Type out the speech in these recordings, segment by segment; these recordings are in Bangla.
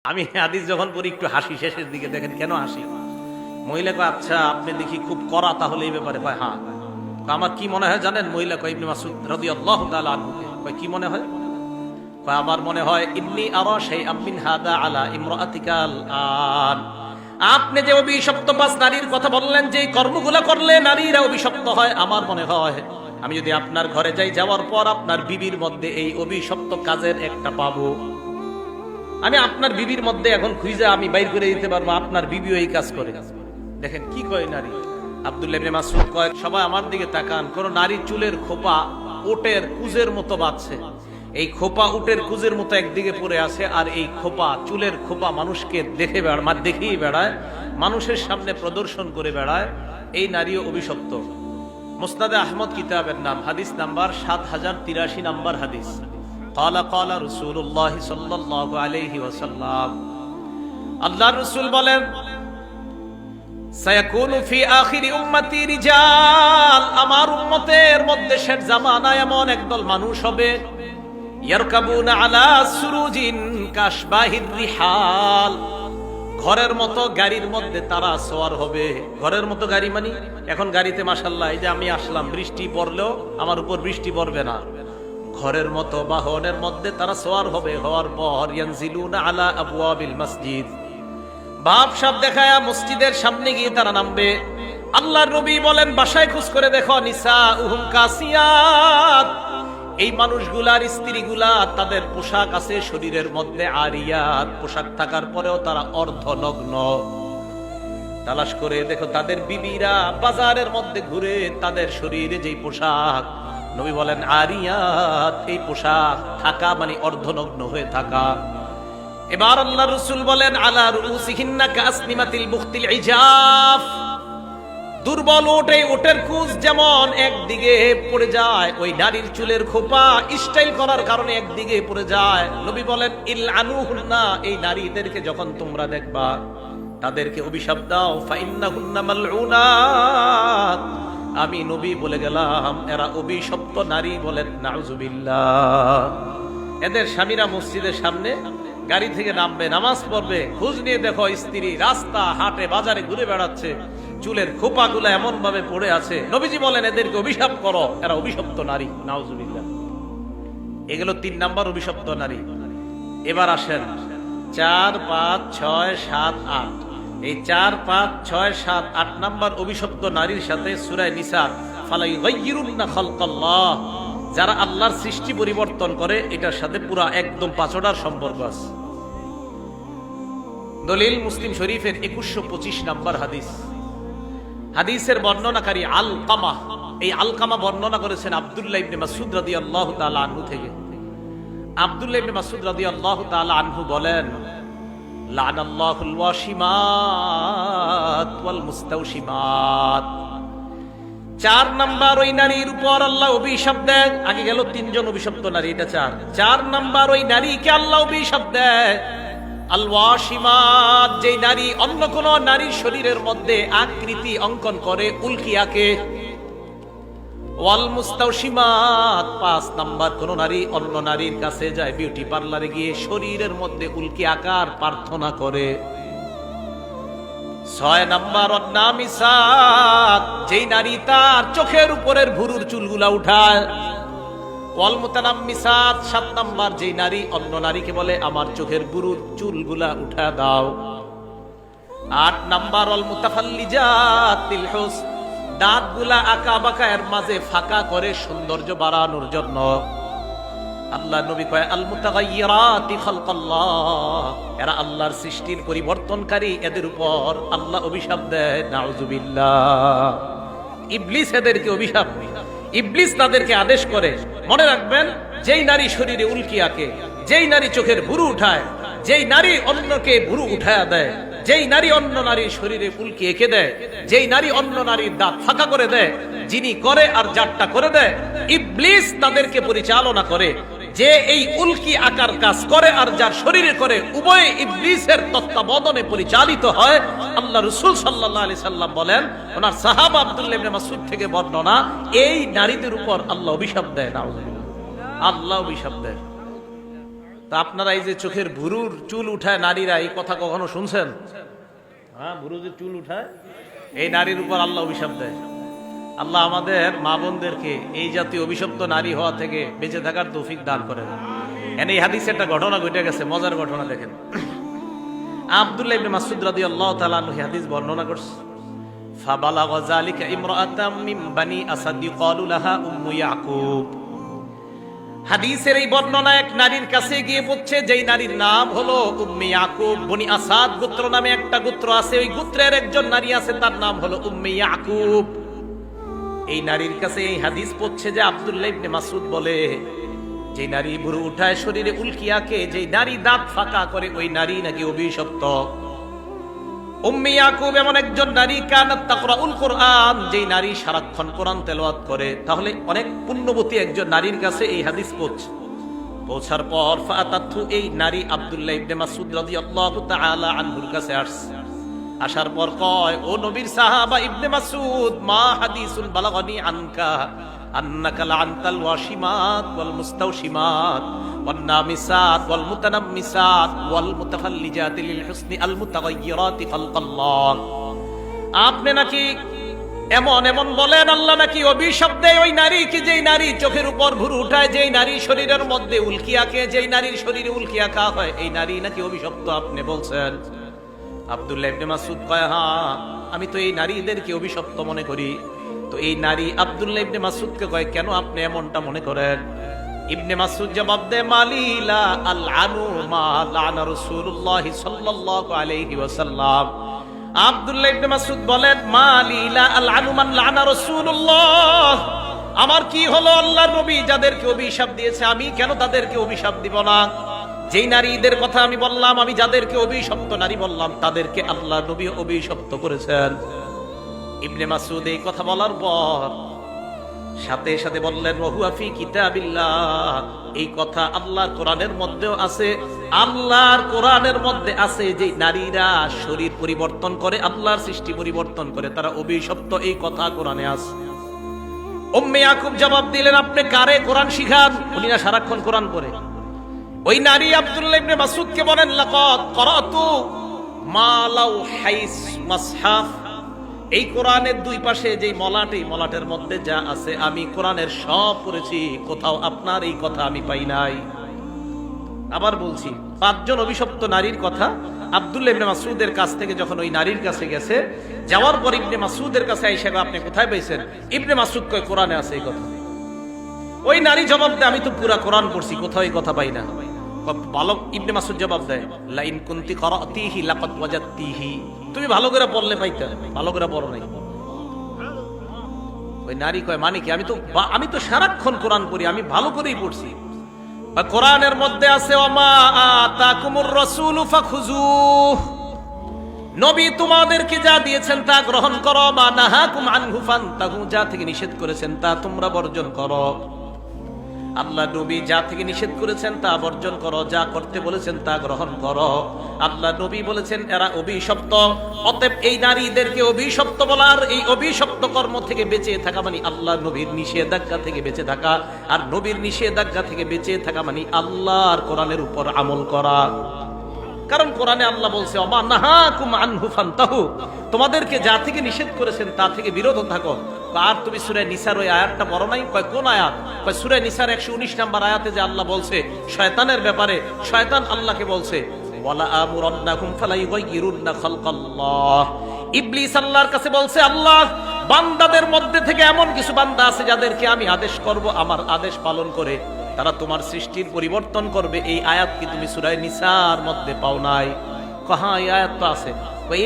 আমি হাদিস যখন পড়ি একটু হাসি, শেষের দিকে দেখেন কেন হাসি। মহিলা কয় আচ্ছা আপনি দেখি খুব কড়া, তাহলে এই ব্যাপারে কয় হ্যাঁ। আমার কি মনে হয় জানেন? মহিলা কয় ইবনে মাসউদ রাদিয়াল্লাহু তাআলা আনহুকে কয় কি মনে হয়? কয় আমার মনে হয় ইন্নী আরা শাইআম মিন হাদা আলা ইমরাআতিকাল আন। আপনি যে অভিশপ্তবাজ নারীর কথা বললেন, যে কর্মগুলো করলে নারীরা অভিশপ্ত হয়, আমার মনে হয় আমি যদি আপনার ঘরে যাই, যাওয়ার পর আপনার বিবির মধ্যে এই অভিশপ্ত কাজের একটা পাবো। আমি আপনার বিবির মধ্যে এখন খুঁজে আমি বাইর করে দিতে পারবো আপনার বিবিও এই কাজ করে। দেখেন কি কয় নারী। আব্দুল্লাহ ইবনে মাসউদ কয় সবাই আমার দিকে তাকান, কোন নারী চুলের খোপা উটের কুজের মতো বাঁধছে। এই খোপা উটের কুজের মতো একদিকে পড়ে আছে, আর এই খোপা চুলের খোপা মানুষকে দেখেই বেড়ায়, মানুষের সামনে প্রদর্শন করে বেড়ায়। এই নারীও অভিশপ্ত। মুসনাদে আহমদ কিতাবের নাম, হাদিস নাম্বার 7083 নাম্বার হাদিস। ক্বালা ক্বালা রাসূলুল্লাহ সাল্লাল্লাহু আলাইহি ওয়াসাল্লাম, আল্লাহর রাসূল বলেন সায়াকুনু ফি আখিরি উম্মতি রিজাল, আমার উম্মতের মধ্যে শেষ জামানায় এমন একদল মানুষ হবে, ইয়ারকাবুনা আলা সুরুজিন কাশবাহির রিহাল, ঘরের মতো গাড়ির মধ্যে তারা সওয়ার হবে। ঘরের মতো গাড়ি মানে এখন গাড়িতে মাশাআল্লাহ এই যে আমি আসলাম, বৃষ্টি পড়লেও আমার উপর বৃষ্টি পড়বে না। ঘরের মতো বাহনের মধ্যে তারা সওয়ার হবে। হওয়ার পর ইয়ানজিলুনা আলা আবওয়াবিল মসজিদ, বাপ সাপ দেখায়া মসজিদের সামনে গিয়ে তারা নামবে। আল্লাহর নবী বলেন বাসায় খোঁজ করে দেখো, নিসাউহুম কাসিয়াত, এই মানুষগুলার স্ত্রীগুলা তাদের পোশাক আছে শরীরের মধ্যে, আরিয়াত, পোশাক থাকার পরেও তারা অর্ধনগ্ন। তালাশ করে দেখো তাদের বিবিরা বাজারের মধ্যে ঘুরে তাদের শরীরে যেই পোশাক, নবী বলেন আরিয়াত, এই পোশাক থাকা মানে অর্ধনগ্ন হয়ে থাকা। এবার আল্লাহ রাসূল বলেন আলা রুসিহিন্না কাসনিমাতিল বুখতিল ইজাফ, দুর্বল ওটের কুজ যেমন একদিকে পড়ে যায়, ওই নারীর চুলের খোপা স্টাইল করার কারণে একদিকে পড়ে যায়। নবী বলেন ইলআনুহুন্না, এই নারীদেরকে যখন তোমরা দেখবা তাদেরকে অভিশাপ দাও, ফাইন্নাহুন্না মালউনাত, আমি নবী বলে গেলাম এরা অভিশপ্ত নারী। বলেন নাউজুবিল্লাহ। এদের স্বামীরা মসজিদের সামনে গাড়ি থেকে নামবে, নামাজ পড়বে, খোঁজ নিয়ে দেখো স্ত্রী রাস্তা হাটে বাজারে ঘুরে বেড়াচ্ছে, চুলের খোপাগুলো এমন ভাবে পড়ে আছে। নবীজি বলেন এদেরকে অভিশাপ করো, এরা অভিশপ্ত নারী। নাউজুবিল্লাহ। এগুলো 3 নাম্বার অভিশপ্ত নারী। এবার আসেন 4, 5, 6, 7, 8, এই 4, 5, 6, 7, 8 নাম্বার অভিশপ্ত নারীর সাথে সূরা নিসা ফালাইগাইয়িরুন্না খালকাল্লাহ, যারা আল্লাহর সৃষ্টি পরিবর্তন করে, এটার সাথে পুরা একদম পাঁচটার সম্পর্ক আছে। দলিল মুসলিম শরীফের 2125 নাম্বার হাদিস। হাদিসের বর্ণনাকারী আলকামা, এই আলকামা বর্ণনা করেছেন আব্দুল্লাহ ইবনে মাসউদ রাদিয়াল্লাহু তাআলা আনহু থেকে। আব্দুল্লাহ ইবনে মাসউদ রাদিয়াল্লাহু তাআলা আনহু বলেন লানাল্লাহুল ওয়াশিমাত ওয়াল মুস্তাওশিমাত, 4 নাম্বার ওই নারীর উপর আল্লাহ অভিশাপ দেয়। আগে গেল 3 জন অভিশপ্ত নারী, এটা 4 নাম্বার ওই নারীকে আল্লাহ অভিশাপ দেয়। আল ওয়াশিমাত, যেই নারী অন্য কোন নারীর শরীরের মধ্যে আকৃতি অঙ্কন করে, উল্কি আঁকে। ওয়াল মুস্তাওশিমাত, 5 নাম্বার কোন নারী অন্য নারীর কাছে যায়, বিউটি পার্লারে গিয়ে শরীরের মধ্যে উল্কি আকার প্রার্থনা করে। 6 নাম্বার অন্নামিসাত, যেই নারী তার চোখের উপরের ভুরুর চুলগুলা উঠায়। ওয়াল মুতানাম্মিসাত, 7 নাম্বার যেই নারী অন্য নারীকে বলে আমার চোখের ভুরুর চুলগুলা উঠা দাও। 8 নাম্বার ওয়াল মুতাফাল্লিজাতিল হুসন, দাঁতগুলা আঁকা বাঁকা এর মাঝে ফাঁকা করে সৌন্দর্য বাড়ানোর জন্য। আল্লাহ নবী কয় আল মুতাগায়্যিরাতি খালকাল্লাহ, এরা আল্লাহর সৃষ্টির পরিবর্তনকারী, এদের উপর আল্লাহ অভিশাপ দেয়। নাউজুবিল্লাহ। ইবলিস এদেরকে অভিশাপ, ইবলিস তাদেরকে আদেশ করে। মনে রাখবেন, যেই নারী শরীরে উল্কি আঁকে, যেই নারী চোখের ভুরু উঠায়, যেই নারী অন্যকে ভুরু উঠায়া দেয়, যেই নারী অন্য নারীর শরীরে উল্কি এঁকে দেয়, যেই নারী অন্য নারীর দাঁত ফাঁকা করে দেয়, যিনি করে আর যারটা করে দেয়, ইবলিস তাদেরকে পরিচালনা করে। যে এই উল্কি আকার কাজ করে আর যার শরীরে করে, উভয় ইবলিসের তত্ত্বাবধানে পরিচালিত হয়। আল্লাহ রাসূল সাল্লাল্লাহু আলাইহি সাল্লাম বলেন, ওনার সাহাবা আব্দুল্লাহ ইবনে মাসউদ থেকে বর্ণনা, এই নারীদের উপর আল্লাহ অভিশাপ দেয়। নাউজুবিল্লাহ, আল্লাহ অভিশাপ দেয়। তা আপনারা এই যে চোখের ভুরুর চুল উঠায় নারীরা, এই কথা কখনো শুনছেন? হ্যাঁ, ভুরু যে চুল উঠায়, এই নারীর উপর আল্লাহ অভিশাপ দেয়। আল্লাহ আমাদের মা বোনদেরকে এই জাতীয় অভিশপ্ত নারী হওয়া থেকে বেঁচে থাকার তৌফিক দান করেন। এই হাদিসে একটা ঘটনা ঘটে গেছে, মজার ঘটনা দেখেন। আব্দুল্লাহ ইবনে মাসউদ রাদিয়াল্লাহু তাআলা আনহু হাদিস বর্ণনা করছে, ফাবালাগা যালিকা ইমরাআতাম মিন বানি আসাদ ইউকালু লাহা উম্মু ইয়াকুব। হাদিসের এই বর্ণনা এক নারীর কাছে গিয়ে পৌঁছে, যেই নারীর নাম হলো উম্মে ইয়াকুব। বনি আসাদ গোত্র নামে একটা গোত্র আছে, ওই গোত্রের একজন নারী আছে, তার নাম হলো উম্মে ইয়াকুব। এই নারীর কাছে এই হাদিস পৌঁছে যে আব্দুল্লাহ ইবনে মাসউদ বলে, যে নারী ভুরু উঠায়, শরীরে উল্কিয়াকে, যে নারী দাঁত ফাঁকা করে, ওই নারী নাকি অভিশপ্ত। উম্মে ইয়াকুব এমন একজন নারী, কানাত তাকরাউল কোরআন, যেই নারী সারাক্ষণ কোরআন তেলাওয়াত করে। তাহলে অনেক পুণ্যবতী একজন নারীর কাছে এই হাদিস পৌঁছার পর ফাতাতু, এই নারী আব্দুল্লাহ ইবনে মাসউদ রাদিয়াল্লাহু তাআলা আনহুর কাছে আসছে। আসার পর কয়, ও নবীর সাহাবা ইবনে মাসউদ, মা হাদিসুন বালাগানি আনকা আন্নাকা লাআনতাল ওয়াশিমাত ওয়াল মুস্তাওশিমাত ওয়ান নামিসাত ওয়াল মুতানাম্মিসাত ওয়াল মুতাফাল্লিজাতি লিল হুসনি আল মুতাগায়্যিরাতি খালকাল্লাহ। আপনি নাকি এমন এমন বলেন, আল্লাহ নাকি অভিশাপ দেয় ওই নারীকে, যেই নারী চোখের উপর ভুরু উঠায়, যেই নারী শরীরের মধ্যে উল্কি আঁকে, যেই নারীর শরীরে উল্কি আঁকা হয়, এই নারী নাকি অভিশপ্ত আপনি বলছেন। আব্দুল্লাহ ইবনে মাসউদ কয়, হ্যাঁ, আমি তো এই নারীদেরকে অভিশপ্ত মনে করি। তো এই নারী আব্দুল্লাহ ইবনে মাসউদকে কয়, কেন আপনি এমনটা মনে করেন? ইবনে মাসউদ জবাব দেয়, মালিলা আল আনু মা লানা রাসূলুল্লাহ সাল্লাল্লাহু আলাইহি ওয়াসাল্লাম। আব্দুল্লাহ ইবনে মাসউদ বলেন, মালিলা আল আনু মান লানা রাসূলুল্লাহ, আমার কি হলো, আল্লাহর নবী যাদেরকে অভিশাপ দিয়েছে, আমি কেন তাদেরকে অভিশাপ দিব না? যেই নারীদের কথা আমি বললাম, আমি যাদেরকে অভিশপ্ত নারী বললাম, তাদেরকে আল্লাহর নবী অভিশপ্ত করেছেন। ইবনে মাসউদ এই কথা বলার পর সাথে সাথে বললেন, ওয়াহুয়া ফি কিতাবিল্লাহ, এই কথা আল্লাহর কোরআনের মধ্যেও আছে। আল্লাহর কোরআনের মধ্যে আছে যে নারীরা শরীর পরিবর্তন করে, আল্লাহর সৃষ্টি পরিবর্তন করে, তারা অভিশপ্ত, এই কথা কোরআনে আছে। উম্মে ইয়াকুব জবাব দিলেন, আপনি কারে কোরআন শিখান? উনি না সারাক্ষণ কোরআন পড়ে। ওই নারী আব্দুল্লাহ ইবনে মাসউদকে বলেন, লাকাদ ক্বরাতু মা লাউ হাইস মাসহাফ, এই কোরআনের দুই পাশে যেই মলাট, এই মলাটের মধ্যে যা আছে, আমি কোরআনের সব পড়েছি, কোথাও আপনার এই কথা আমি পাই নাই। আবার বলছি, 5 জন অভিশপ্ত নারীর কথা আব্দুল্লাহ ইবনে মাসউদের কাছ থেকে যখন ওই নারীর কাছে গেছে, যাওয়ার পর ইবনে মাসউদের কাছে আইসা, আপনি কোথায় পাইছেন? ইবনে মাসউদ কয়, কোরআনে আছে এই কথা। ওই নারী জবাব দেয়, আমি তো পুরা কোরআন পড়ছি, কোথাও এই কথা পাই না। বালক ইবনে মাসউদ জবাব দেয়, লা ইন কুনতি ক্বরাতিহি লাকাদ ওয়াজাদতিহি, তুমি ভালো করে পড়লে পাইতা, ভালো করে পড়ো নাই। ওই নারী কয়, মানে কি? আমি তো সারাক্ষণ কোরআন পড়ি, আমি ভালো করেই পড়ছি। কোরআনের মধ্যে আছে, ওমা আতাকুমুর রাসূলু ফাখুযুহ, নবী তোমাদেরকে যা দিয়েছেন তা গ্রহণ করো, মা নাহাকুম আনহু ফান্তাহু, যা থেকে নিষেধ করেছেন তা তোমরা বর্জন করো। আল্লাহ নবী যা থেকে নিষেধ করেছেন তা বর্জন করো, যা করতে বলেছেন তা গ্রহণ করো। আল্লাহ নবী বলেছেন এরা অভিশপ্ত, অতএব এই নারীদেরকে অভিশপ্ত বলার, এই অভিশপ্ত কর্ম থেকে বেঁচে থাকা মানে আল্লাহ নবীর নিষেধাজ্ঞা থেকে বেঁচে থাকা, আর নবীর নিষেধাজ্ঞা থেকে বেঁচে থাকা মানে আল্লাহর কোরআনের উপর আমল করা। কারণ কোরআনে আল্লাহ বলছে, ওমা নাহাকুম আনহু ফান্তাহু, তোমাদেরকে যা থেকে নিষেধ করেছেন তা থেকে বিরত থাকো। আর তুমি সূরা নিসার ওই আয়াতটা পড়ো নাই? কয়, কোন আয়াত? কয়, সূরা নিসার 119 নম্বর আয়াতে যে আল্লাহ বলছে শয়তানের ব্যাপারে, শয়তান আল্লাহকে বলছে, ওয়ালা আমুরান্নাকুম ফালা ইউগাইয়িরুন্না খালকাল্লাহ, ইবলিস আল্লাহর কাছে বলছে, আল্লাহ বান্দাদের মধ্যে থেকে এমন কিছু বান্দা আছে যাদেরকে আমি আদেশ করব, আমার আদেশ পালন করে তারা তোমার সৃষ্টির পরিবর্তন করবে। এই আয়াত কি তুমি সূরা নিসার মধ্যে পাও নাই? কহা, এই আয়াত তো আছে।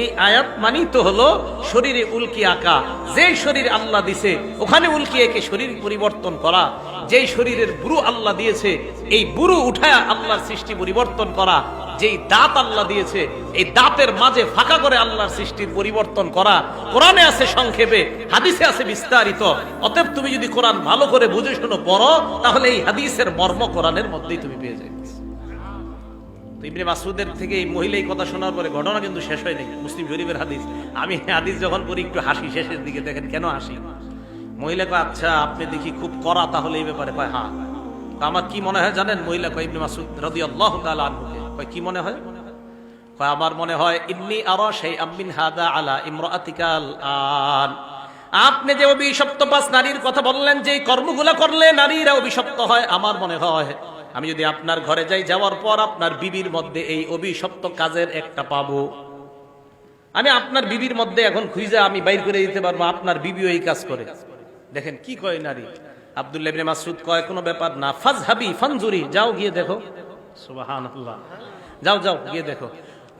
এই আয়াত মানি তো হলো শরীরে উল্কি আঁকা, যেই শরীর আল্লাহ দিছে ওখানে উল্কি এঁকে শরীর পরিবর্তন করা, যেই শরীরের বুরু আল্লাহ দিয়েছে এই বুরু উঠায়া আল্লাহর সৃষ্টি পরিবর্তন করা, যেই দাঁত আল্লাহ দিয়েছে এই দাঁতের মাঝে ফাঁকা করে আল্লাহর সৃষ্টির পরিবর্তন করা। কোরআনে আছে সংক্ষেপে, হাদিসে আছে বিস্তারিত। অতএব তুমি যদি কোরআন ভালো করে বুঝে শুনো পড়ো, তাহলে এই হাদিসের মর্ম কোরআনের মধ্যেই তুমি পেয়ে যাবে। ইবনে মাসউদের থেকে এই মহিলা এই কথা শোনার পরে ঘটনা কিন্তু শেষ হয় নাই। মুসলিম শরীফের হাদিস, আমি হাদিস যখন পড়ি একটু হাসি, শেষের দিকে দেখেন কেন হাসি। মহিলা কয়, আচ্ছা আপনি দেখি খুব কড়া তাহলে এই ব্যাপারে? কয়, হ্যাঁ। আমার কি মনে হয় জানেন? মহিলা কয় ইবনে মাসউদ রাদিয়াল্লাহু তাআলা আনহুকে কয় কি মনে হয়? কয় আমার মনে হয় ইন্নী আরা শাইআম মিন হাদা আলা ইমরাআতিকাল আন। আপনি যে অভিশপ্ত 5 নারীর কথা বললেন, যে কর্মগুলো করলে নারীরা অভিশপ্ত হয়, আমার মনে হয় আমি যদি আপনার ঘরে যাই, যাওয়ার পর আপনার বিবির মধ্যে এই অভিশপ্ত কাজের একটা পাবো। আমি আপনার বিবির মধ্যে এখন খুঁজে আমি বাইর করে দিতে পারবো আপনার বিবিও এই কাজ করে। দেখেন কি কয় নারী। আব্দুল্লাহ ইবনে মাসউদ কয় কোনো ব্যাপার না, ফাজহাবি ফানজুরি, যাও গিয়ে দেখো। সুবহানাল্লাহ, যাও যাও গিয়ে দেখো।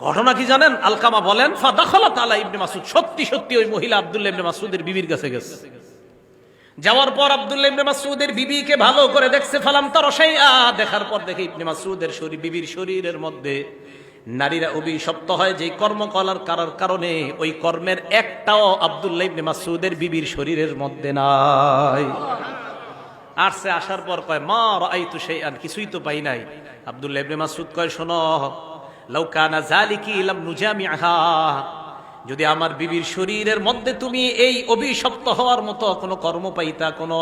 ঘটনা কি জানেন? আলকামা বলেন ফাদাখালাত আলা ইবনে মাসউদ, সত্যি সত্যি ওই মহিলা আব্দুল্লাহ ইবনে মাসউদের বিবির কাছে গেছে। যাওয়ার পর আব্দুল্লাহ ইবনে মাসউদের বিবিকে ভালো করে দেখছে, ফালাম তারা শাইআ, দেখার পর দেখে ইবনে মাসউদের বিবির শরীরের মধ্যে নারীরা অভিশপ্ত হয় যে কর্ম করার কারণে ওই কর্মের একটাও আব্দুল্লাহ ইবনে মাসউদের বিবির শরীরের মধ্যে নাই। আসছে, আসার পর কয় মা রাআইতু শাইআন, কিছুই তো পাই নাই। আব্দুল্লাহ ইবনে মাসউদ কয় শোনো, লাউ কানা যালিকি লাম নুজামিআহা, যদি আমার বিবির শরীরের মধ্যে তুমি এই অভিশপ্ত হওয়ার মতো কোনো কর্ম পাইতা, কোনো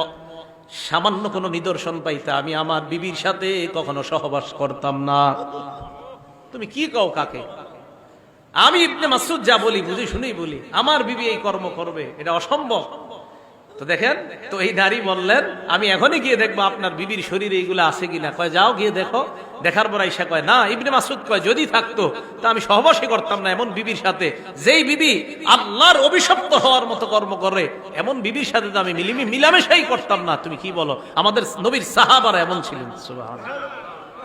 সামান্য কোনো নিদর্শন পাইতা, আমি আমার বিবির সাথে কখনো সহবাস করতাম না। তুমি কি কও কাকে? আমি ইবনে মাসউদ যা বলি বুঝে শুনেই বলি, আমার বিবি এই কর্ম করবে, এটা অসম্ভব। তো দেখেন, তো এই নারী বললেন আমি এখনই গিয়ে দেখবো আপনার বিবির শরীরে এইগুলো আছে কিনা। কয় যাও গিয়ে দেখো। দেখার পর আয়েশা কয় না, ইবনে মাসউদ কয় যদি থাকতো তা আমি সহবাসই করতাম না এমন বিবির সাথে, যেই বিবি আল্লাহর অভিশপ্ত হওয়ার মতো কর্ম করে, এমন বিবির সাথে তো আমি মিলামেশাই করতাম না। তুমি কি বলো? আমাদের নবীর সাহাবারা এমন ছিলেন। সুবহানাল্লাহ।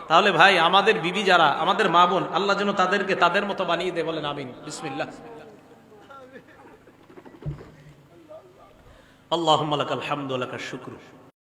তাহলে ভাই আমাদের বিবি যারা, আমাদের মা বোন, আল্লাহ যেন তাদেরকে তাদের মতো বানিয়ে দেয়, বলেন আমিন। বিসমিল্লাহ। আল্লাহুম্মা লাকাল হামদু ওয়া লাকাশ শুকরু।